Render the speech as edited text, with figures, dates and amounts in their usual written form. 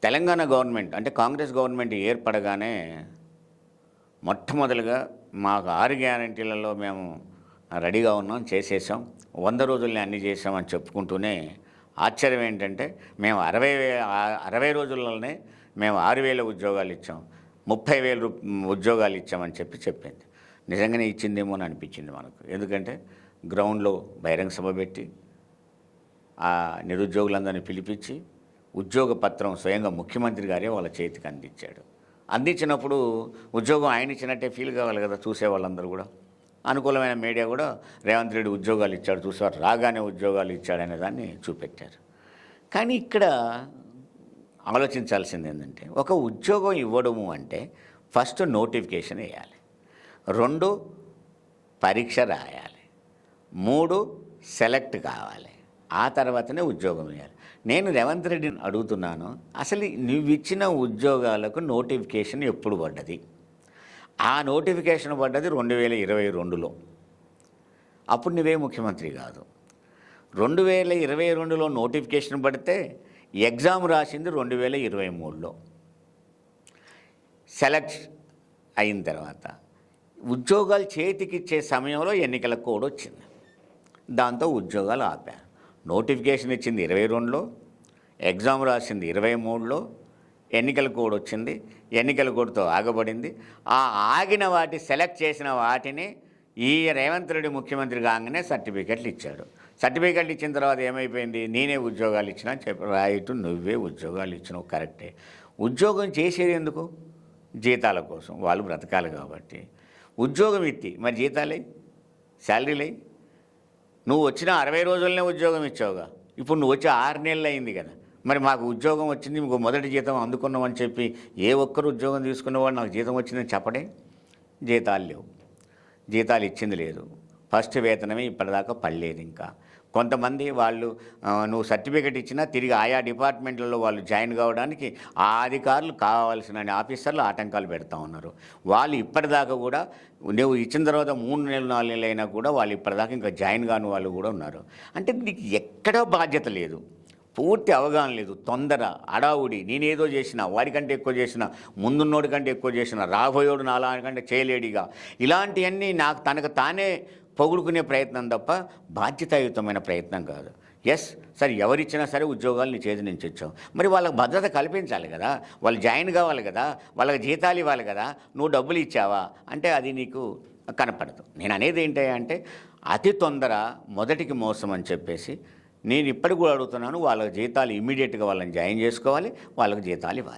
Telangana government అంటే Congress government ఏర్పడగానే మొట్టమొదలుగా మాకు 6 గ్యారంటీలలో మేము రెడీగా ఉన్నాం, చేసేసాం, 100 రోజుల్ని అన్నీ చేసామని చెప్పుకుంటూనే ఆశ్చర్యం ఏంటంటే మేము 60 రోజుల్లోనే మేము 6,000 ఉద్యోగాలు ఇచ్చాం, 30,000 ఉద్యోగాలు ఇచ్చామని చెప్పింది. నిజంగానే ఇచ్చిందేమో అని అనిపించింది మనకు. ఎందుకంటే గ్రౌండ్లో బహిరంగ సభ పెట్టి ఆ నిరుద్యోగులందరినీ పిలిపించి ఉద్యోగ పత్రం స్వయంగా ముఖ్యమంత్రి గారే వాళ్ళ చేతికి అందించాడు. అందించినప్పుడు ఉద్యోగం ఆయన ఇచ్చినట్టే ఫీల్ కావాలి కదా చూసే వాళ్ళందరూ కూడా. అనుకూలమైన మీడియా కూడా రేవంత్ రెడ్డి ఉద్యోగాలు ఇచ్చాడు, చూసేవారు రాగానే ఉద్యోగాలు ఇచ్చాడనే దాన్ని చూపెట్టారు. కానీ ఇక్కడ ఆలోచించాల్సింది ఏంటంటే, ఒక ఉద్యోగం ఇవ్వడము అంటే ఫస్ట్ నోటిఫికేషన్ వేయాలి, 2 పరీక్ష రాయాలి, 3 సెలెక్ట్ కావాలి, ఆ తర్వాతనే ఉద్యోగం ఇవ్వాలి. నేను రేవంత్ రెడ్డిని అడుగుతున్నాను, అసలు నువ్వు ఇచ్చిన ఉద్యోగాలకు నోటిఫికేషన్ ఎప్పుడు పడ్డది? ఆ నోటిఫికేషన్ పడ్డది 2022లో. అప్పుడు నువ్వే ముఖ్యమంత్రి కాదు. 2022లో నోటిఫికేషన్ పడితే ఎగ్జామ్ రాసింది 2023లో. సెలెక్ట్ అయిన తర్వాత ఉద్యోగాలు చేతికిచ్చే సమయంలో ఎన్నికల కోడ్ వచ్చింది, దాంతో ఉద్యోగాలు ఆపారు. నోటిఫికేషన్ ఇచ్చింది 22లో, ఎగ్జామ్ రాసింది 23లో, ఎన్నికల కోడ్ వచ్చింది, ఎన్నికల కోడ్తో ఆగబడింది. ఆ ఆగిన వాటి సెలెక్ట్ చేసిన వాటిని ఈ రేవంత్ రెడ్డి ముఖ్యమంత్రి కాగానే సర్టిఫికెట్లు ఇచ్చాడు. సర్టిఫికెట్లు ఇచ్చిన తర్వాత ఏమైపోయింది? నేనే ఉద్యోగాలు ఇచ్చినా చెప్పి రైట్, నువ్వే ఉద్యోగాలు ఇచ్చినావు, కరెక్టే. ఉద్యోగం చేసేది ఎందుకు? జీతాల కోసం, వాళ్ళు బ్రతకాలి కాబట్టి. ఉద్యోగం ఇత్తి మరి జీతాలే, శాలరీలే. నువ్వు వచ్చిన 60 రోజులనే ఉద్యోగం ఇచ్చావుగా, ఇప్పుడు నువ్వు వచ్చి 6 నెలలు అయింది కదా, మరి మాకు ఉద్యోగం వచ్చింది, మీకు మొదటి జీతం అందుకున్నామని చెప్పి ఏ ఒక్కరు ఉద్యోగం తీసుకున్నవాడు నాకు జీతం వచ్చిందని చెప్పడే. జీతాలు లేవు, జీతాలు ఇచ్చింది లేదు, ఫస్ట్ వేతనమే ఇప్పటిదాకా పడలేదు. ఇంకా కొంతమంది వాళ్ళు నువ్వు సర్టిఫికెట్ ఇచ్చినా తిరిగి ఆయా డిపార్ట్మెంట్లలో వాళ్ళు జాయిన్ కావడానికి ఆ అధికారులు కావాల్సిన ఆఫీసర్లు ఆటంకాలు పెడతా ఉన్నారు. వాళ్ళు ఇప్పటిదాకా కూడా నువ్వు ఇచ్చిన తర్వాత 3 నెలలు 4 నెలలు అయినా కూడా వాళ్ళు ఇప్పటిదాకా ఇంకా జాయిన్ కాని వాళ్ళు కూడా ఉన్నారు. అంటే నీకు ఎక్కడా బాధ్యత లేదు, పూర్తి అవగాహన లేదు, తొందర, అడావుడి. నేనేదో చేసిన, వాడికంటే ఎక్కువ చేసిన, ముందున్నోడి కంటే ఎక్కువ చేసిన, రాబోయోడు నాలాకంటే చేయలేడిగా, ఇలాంటివన్నీ నాకు తనకు తానే పొగుడుకునే ప్రయత్నం తప్ప బాధ్యతాయుతమైన ప్రయత్నం కాదు. ఎస్ సరే, ఎవరిచ్చినా సరే ఉద్యోగాలు నీ చేతి నుంచి వచ్చావు, మరి వాళ్ళకి భద్రత కల్పించాలి కదా, వాళ్ళు జాయిన్ కావాలి కదా, వాళ్ళకి జీతాలు ఇవ్వాలి కదా. నువ్వు డబ్బులు ఇచ్చావా అంటే అది నీకు కనపడదు. నేను అనేది ఏంటంటే అతి తొందర, మొదటికి మోసం అని చెప్పేసి నేను ఇప్పటికి కూడా అడుగుతున్నాను, వాళ్ళకి జీతాలు ఇమ్మీడియట్గా వాళ్ళని జాయిన్ చేసుకోవాలి, వాళ్ళకి జీతాలు ఇవ్వాలి.